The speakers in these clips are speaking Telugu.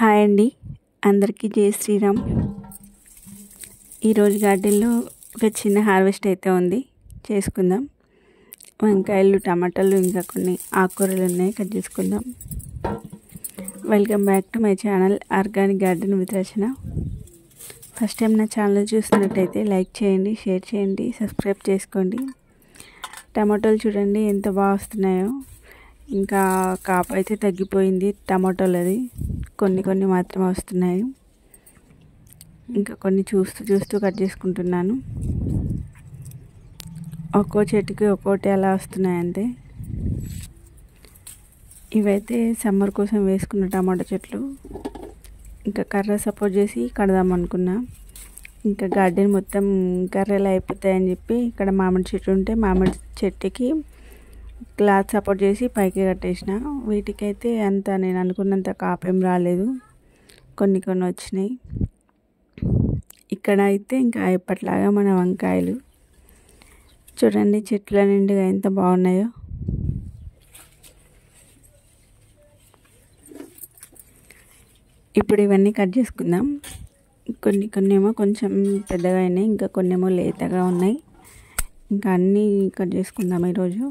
హాయ్ అండి, అందరికీ జై శ్రీరామ్. ఈరోజు గార్డెన్లో ఒక చిన్న హార్వెస్ట్ అయితే ఉంది, చేసుకుందాం. వంకాయలు, టమాటాలు, ఇంకా కొన్ని ఆకుకూరలు ఉన్నాయి, కట్ చేసుకుందాం. Welcome back to my channel organic garden with Rachana. First time నా ఛానల్ చూస్తున్నట్టయితే లైక్ చేయండి, షేర్ చేయండి, సబ్స్క్రైబ్ చేసుకోండి. టమాటాలు చూడండి ఎంత బాగా వస్తున్నాయో. ఇంకా కాపు అయితే తగ్గిపోయింది టమాటోలు, అది కొన్ని మాత్రమే వస్తున్నాయి. ఇంకా కొన్ని చూస్తూ కట్ చేసుకుంటున్నాను. ఒక్కో చెట్టుకి ఒక్కోటి అలా వస్తున్నాయి అంతే. ఇవైతే సమ్మర్ కోసం వేసుకున్న టమాటో చెట్లు. ఇంకా కర్ర సపోర్ట్ చేసి కడదాం అనుకున్నా. ఇంకా గార్డెన్ మొత్తం కర్రలు అయిపోతాయని చెప్పి ఇక్కడ మామిడి చెట్టు ఉంటే మామిడి చెట్టుకి క్లాత్ సపోర్ట్ చేసి పైకి కట్టేసిన. వీటికైతే అంత నేను అనుకున్నంత కాపేం రాలేదు, కొన్ని వచ్చినాయి. ఇక్కడ అయితే ఇంకా ఎప్పట్లాగా మన వంకాయలు చూడండి, చెట్ల నిండుగా ఎంత బాగున్నాయో. ఇప్పుడు ఇవన్నీ కట్ చేసుకుందాం. కొన్ని ఏమో కొంచెం పెద్దగా అయినాయి, ఇంకా కొన్ని ఏమో లేతగా ఉన్నాయి. ఇంకా అన్నీ కట్ చేసుకుందాం ఈరోజు.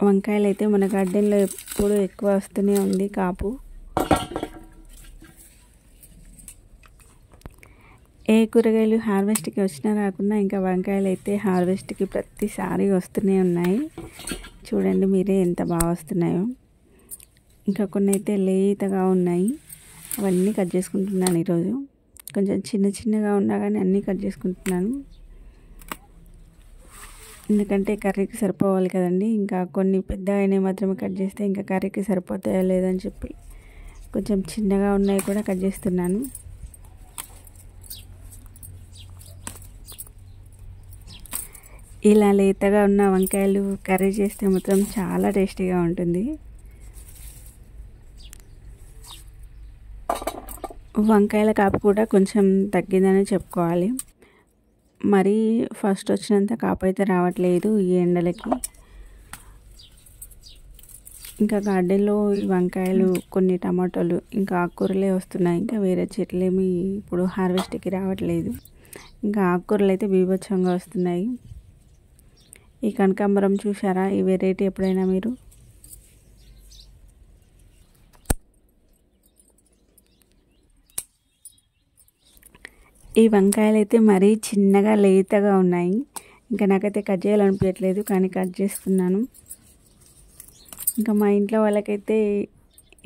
వంకాయలు అయితే మన గార్డెన్లో ఎప్పుడు ఎక్కువ వస్తూనే ఉంది కాపు. ఏ కూరగాయలు హార్వెస్ట్కి వచ్చినా రాకున్నా ఇంకా వంకాయలు అయితే హార్వెస్ట్కి ప్రతిసారి వస్తూనే ఉన్నాయి. చూడండి మీరే ఎంత బాగా వస్తున్నాయో. ఇంకా కొన్ని అయితే లేతగా ఉన్నాయి, అవన్నీ కట్ చేసుకుంటున్నాను ఈరోజు. కొంచెం చిన్నగా ఉన్నా కానీ అన్నీ కట్ చేసుకుంటున్నాను, ఎందుకంటే కర్రీకి సరిపోవాలి కదండి. ఇంకా కొన్ని పెద్ద అయినవి మాత్రమే కట్ చేస్తే ఇంకా కర్రీకి సరిపోతాయో లేదని చెప్పి కొంచెం చిన్నగా ఉన్నాయి కూడా కట్ చేస్తున్నాను. ఇలా లేతగా ఉన్న వంకాయలు కర్రీ చేస్తే మాత్రం చాలా టేస్టీగా ఉంటుంది. వంకాయల కాపు కూడా కొంచెం తగ్గిందని చెప్పుకోవాలి. మరీ ఫస్ట్ వచ్చినంత కాపు అయితే రావట్లేదు ఈ ఎండలకి. ఇంకా గార్డెన్లో వంకాయలు, కొన్ని టమాటాలు, ఇంకా ఆకుకూరలే వస్తున్నాయి. ఇంకా వేరే చెట్లు ఏమి ఇప్పుడు హార్వెస్ట్కి రావట్లేదు. ఇంకా ఆకుకూరలు అయితే బీభత్సంగా వస్తున్నాయి. ఈ కనకాంబరం చూసారా, ఈ వెరైటీ ఎప్పుడైనా మీరు? ఈ వంకాయలు అయితే మరీ చిన్నగా లేతగా ఉన్నాయి. ఇంకా నాకైతే కట్ చేయాలనిపించట్లేదు, కానీ కట్ చేస్తున్నాను. ఇంకా మా ఇంట్లో వాళ్ళకైతే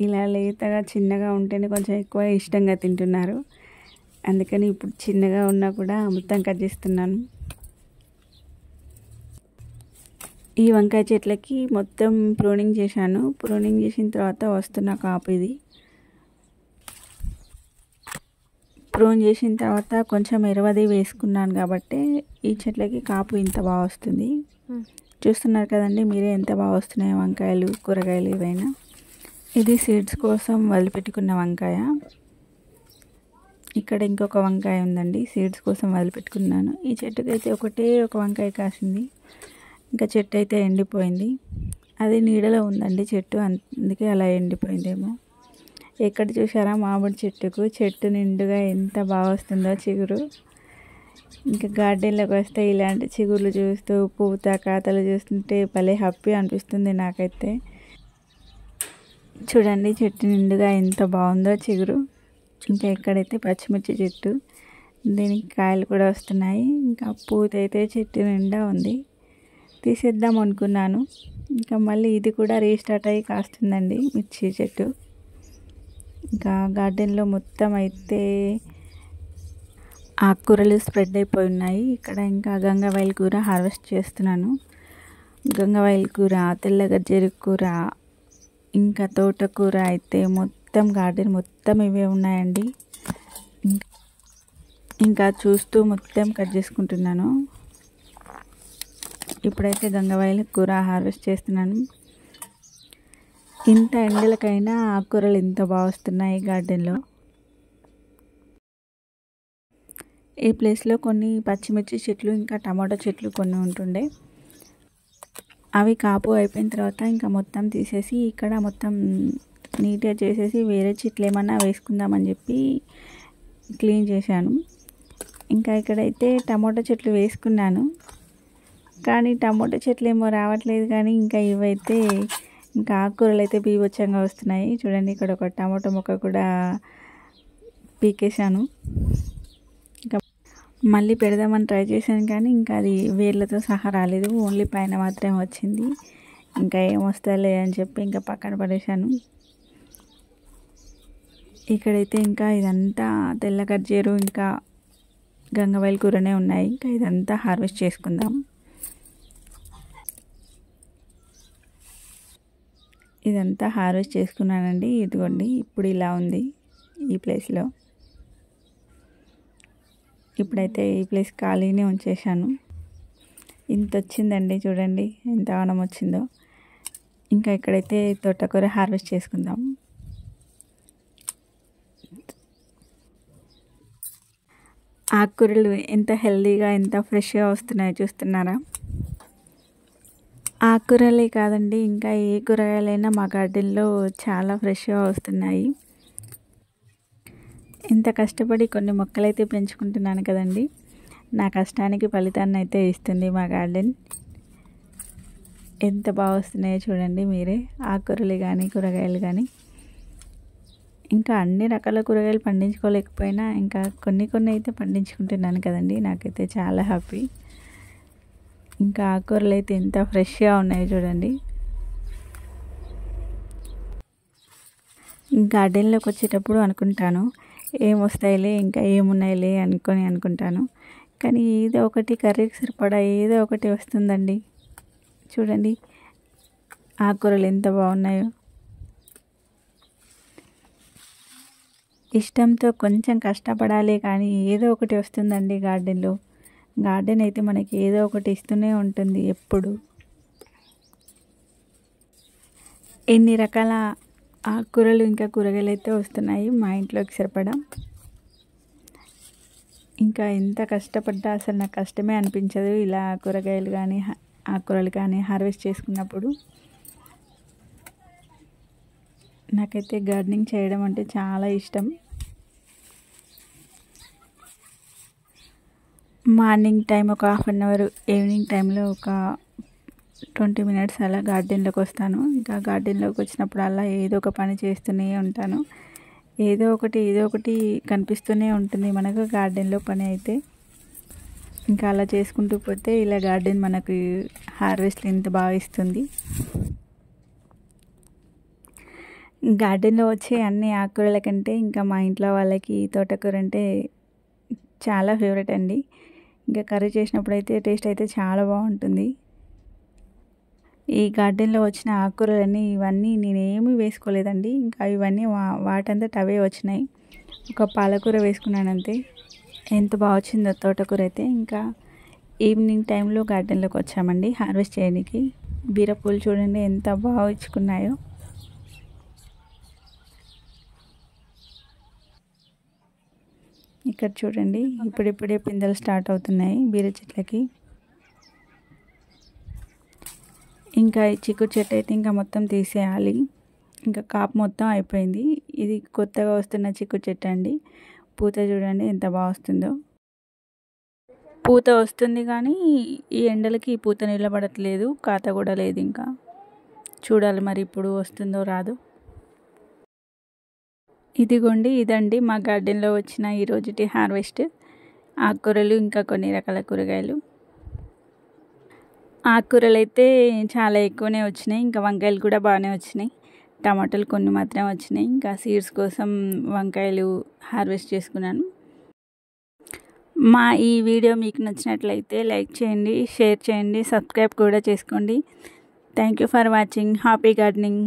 ఇలా లేతగా చిన్నగా ఉంటేనే కొంచెం ఎక్కువ ఇష్టంగా తింటున్నారు. అందుకని ఇప్పుడు చిన్నగా ఉన్నా కూడా మొత్తం కట్ చేస్తున్నాను. ఈ వంకాయ చెట్లకి మొత్తం ప్రూనింగ్ చేశాను. ప్రూనింగ్ చేసిన తర్వాత వస్తున్న కాపు ఇది. ప్రూన్ చేసిన తర్వాత కొంచెం ఎరువది వేసుకున్నాను కాబట్టి ఈ చెట్లకి కాపు ఇంత బాగా వస్తుంది. చూస్తున్నారు కదండి మీరే ఎంత బాగా వస్తున్నాయి వంకాయలు, కూరగాయలు ఏవైనా. ఇది సీడ్స్ కోసం వదిలిపెట్టుకున్న వంకాయ. ఇక్కడ ఇంకొక వంకాయ ఉందండి, సీడ్స్ కోసం వదిలిపెట్టుకున్నాను. ఈ చెట్టుకి అయితే ఒక వంకాయ కాసింది. ఇంకా చెట్టు అయితే ఎండిపోయింది. అది నీడలో ఉందండి చెట్టు, అందుకే అలా ఎండిపోయిందేమో. ఎక్కడ చూసారా మామిడి చెట్టు నిండుగా ఎంత బాగా వస్తుందో చిగురు. ఇంకా గార్డెన్లోకి వస్తే ఇలాంటి చిగుర్లు చూస్తూ పూత కాతలు చూస్తుంటే భలే హ్యాపీ అనిపిస్తుంది నాకైతే. చూడండి చెట్టు నిండుగా ఎంత బాగుందో చిగురు. ఇంకా ఎక్కడైతే పచ్చిమిర్చి చెట్టు, దీనికి కాయలు కూడా వస్తున్నాయి. ఇంకా పూత అయితే చెట్టు నిండా ఉంది. తీసేద్దాం అనుకున్నాను, ఇంకా మళ్ళీ ఇది కూడా రీస్టార్ట్ అయ్యి కాస్తుందండి మిర్చి చెట్టు. ఇంకా గార్డెన్లో మొత్తం అయితే ఆకుకూరలు స్ప్రెడ్ అయిపోయి ఉన్నాయి. ఇక్కడ ఇంకా గంగవాయిల కూర హార్వెస్ట్ చేస్తున్నాను. గంగవాయిల కూర, తెల్ల గజ్జరి కూర, ఇంకా తోటకూర అయితే మొత్తం గార్డెన్ మొత్తం ఇవే ఉన్నాయండి. ఇంకా చూస్తూ మొత్తం కట్ చేసుకుంటున్నాను. ఇప్పుడైతే గంగవాయిల కూర హార్వెస్ట్ చేస్తున్నాను. ఇంత ఎండలకైనా ఆకుకూరలు ఇంత బాగా వస్తున్నాయి గార్డెన్లో. ఈ ప్లేస్లో కొన్ని పచ్చిమిర్చి చెట్లు, ఇంకా టమాటో చెట్లు కొన్ని ఉంటుండే. అవి కాపు అయిపోయిన తర్వాత ఇంకా మొత్తం తీసేసి ఇక్కడ మొత్తం నీట్గా చేసేసి వేరే చెట్లు ఏమన్నా వేసుకుందామని చెప్పి క్లీన్ చేశాను. ఇంకా ఇక్కడైతే టమాటో చెట్లు వేసుకున్నాను, కానీ టమాటో చెట్లు ఏమో రావట్లేదు. కానీ ఇంకా ఇవైతే ఇంకా ఆకుకూరలు అయితే బీభత్సంగా వస్తున్నాయి. చూడండి, ఇక్కడ ఒక టమాటో మొక్క కూడా పీకేశాను. ఇంకా మళ్ళీ పెడదామని ట్రై చేశాను, కానీ ఇంకా అది వేర్లతో సహా రాలేదు, ఓన్లీ పైన మాత్రమే వచ్చింది. ఇంకా ఏమొస్తాలే అని చెప్పి ఇంకా పక్కన పడేశాను. ఇక్కడైతే ఇంకా ఇదంతా తెల్ల గజ్జేరు ఇంకా గంగవాయిల కూరనే ఉన్నాయి. ఇంకా ఇదంతా హార్వెస్ట్ చేసుకుందాం. ఇదంతా హార్వెస్ట్ చేసుకున్నానండి. ఇదిగోండి, ఇప్పుడు ఇలా ఉంది ఈ ప్లేస్లో. ఇప్పుడైతే ఈ ప్లేస్ ఖాళీనే ఉంచేశాను. ఇంత వచ్చిందండి, చూడండి ఎంత వనం వచ్చిందో. ఇంకా ఇక్కడైతే తోటకూర హార్వెస్ట్ చేసుకుందాం. ఆకుకూరలు ఎంత హెల్తీగా ఎంత ఫ్రెష్గా వస్తున్నాయో చూస్తున్నారా? ఆకుకూరలే కాదండి, ఇంకా ఏ కూరగాయలైనా మా గార్డెన్లో చాలా ఫ్రెష్గా వస్తున్నాయి. ఇంత కష్టపడి కొన్ని మొక్కలైతే పెంచుకుంటున్నాను కదండి, నా కష్టానికి ఫలితాన్ని అయితే ఇస్తుంది మా గార్డెన్. ఎంత బాగా వస్తున్నాయో చూడండి మీరే, ఆకుకూరలు కానీ కూరగాయలు కానీ. ఇంకా అన్ని రకాల కూరగాయలు పండించుకోలేకపోయినా ఇంకా కొన్ని అయితే పండించుకుంటున్నాను కదండి, నాకైతే చాలా హ్యాపీ. ఇంకా ఆకుకూరలు అయితే ఎంత ఫ్రెష్గా ఉన్నాయో చూడండి. గార్డెన్లోకి వచ్చేటప్పుడు అనుకుంటాను, ఏమొస్తాయిలే ఇంకా ఏమున్నాయిలే అనుకుంటాను, కానీ ఏదో ఒకటి కర్రీకి సరిపడా ఏదో ఒకటి వస్తుందండి. చూడండి ఆకుకూరలు ఎంత బాగున్నాయో. ఇష్టంతో కొంచెం కష్టపడాలి కానీ ఏదో ఒకటి వస్తుందండి గార్డెన్లో. గార్డెన్ అయితే మనకి ఏదో ఒకటి ఇస్తూనే ఉంటుంది ఎప్పుడు. ఎన్ని రకాల ఆకుకూరలు ఇంకా కూరగాయలు అయితే వస్తున్నాయి మా ఇంట్లోకి సరిపడా. ఇంకా ఎంత కష్టపడ్డా అసలు నాకు కష్టమే అనిపించదు ఇలా కూరగాయలు కానీ ఆకుకూరలు కానీ హార్వెస్ట్ చేసుకున్నప్పుడు. నాకైతే గార్డెనింగ్ చేయడం అంటే చాలా ఇష్టం. మార్నింగ్ టైం ఒక 1/2 అవర్, ఈవినింగ్ టైంలో ఒక 20 మినిట్స్ అలా గార్డెన్లోకి వస్తాను. ఇంకా గార్డెన్లోకి వచ్చినప్పుడు అలా ఏదో ఒక పని చేస్తూనే ఉంటాను. ఏదో ఒకటి కనిపిస్తూనే ఉంటుంది మనకు గార్డెన్లో పని అయితే. ఇంకా అలా చేసుకుంటూ పోతే ఇలా గార్డెన్ మనకు హార్వెస్ట్ ఎంత బాగా ఇస్తుంది. గార్డెన్లో వచ్చే అన్ని ఆకుకూరల కంటే ఇంకా మా ఇంట్లో వాళ్ళకి తోటకూర అంటే చాలా ఫేవరెట్ అండి. ఇంకా కర్రీ చేసినప్పుడు అయితే టేస్ట్ అయితే చాలా బాగుంటుంది. ఈ గార్డెన్లో వచ్చిన ఆకుకూరలన్నీ ఇవన్నీ నేనేమీ వేసుకోలేదండి, ఇంకా ఇవన్నీ వాటంతట అవే వచ్చినాయి. ఒక పాలకూర వేసుకున్నాను అంతే. ఎంత బాగా వచ్చిందో తోటకూర అయితే. ఇంకా ఈవినింగ్ టైంలో గార్డెన్లోకి వచ్చామండి హార్వెస్ట్ చేయడానికి. బీరపూలు చూడండి ఎంత బాగా ఇచ్చుకున్నాయో. ఇక్కడ చూడండి ఇప్పుడిప్పుడే పిందెలు స్టార్ట్ అవుతున్నాయి బీర చెట్లకి. ఇంకా ఈ చిక్కుడు చెట్టు అయితే ఇంకా మొత్తం తీసేయాలి. ఇంకా కాపు మొత్తం అయిపోయింది. ఇది కొత్తగా వస్తున్న చిక్కుడు చెట్టు అండి. పూత చూడండి ఎంత బాగా వస్తుందో. పూత వస్తుంది కానీ ఈ ఎండలకి ఈ పూత నిలబడట్లేదు, కాత కూడా లేదు. ఇంకా చూడాలి మరి ఇప్పుడు వస్తుందో రాదో. ఇదండి మా గార్డెన్లో వచ్చిన ఈరోజుటి హార్వెస్ట్. ఆకుకూరలు ఇంకా కొన్ని రకాల కూరగాయలు. ఆకుకూరలు అయితే చాలా ఎక్కువనే వచ్చినాయి. ఇంకా వంకాయలు కూడా బాగానే వచ్చినాయి. టమాటాలు కొన్ని మాత్రమే వచ్చినాయి. ఇంకా సీడ్స్ కోసం వంకాయలు హార్వెస్ట్ చేసుకున్నాను. మా ఈ వీడియో మీకు నచ్చినట్లయితే లైక్ చేయండి, షేర్ చేయండి, సబ్స్క్రైబ్ కూడా చేసుకోండి. Thank you for watching. Happy gardening.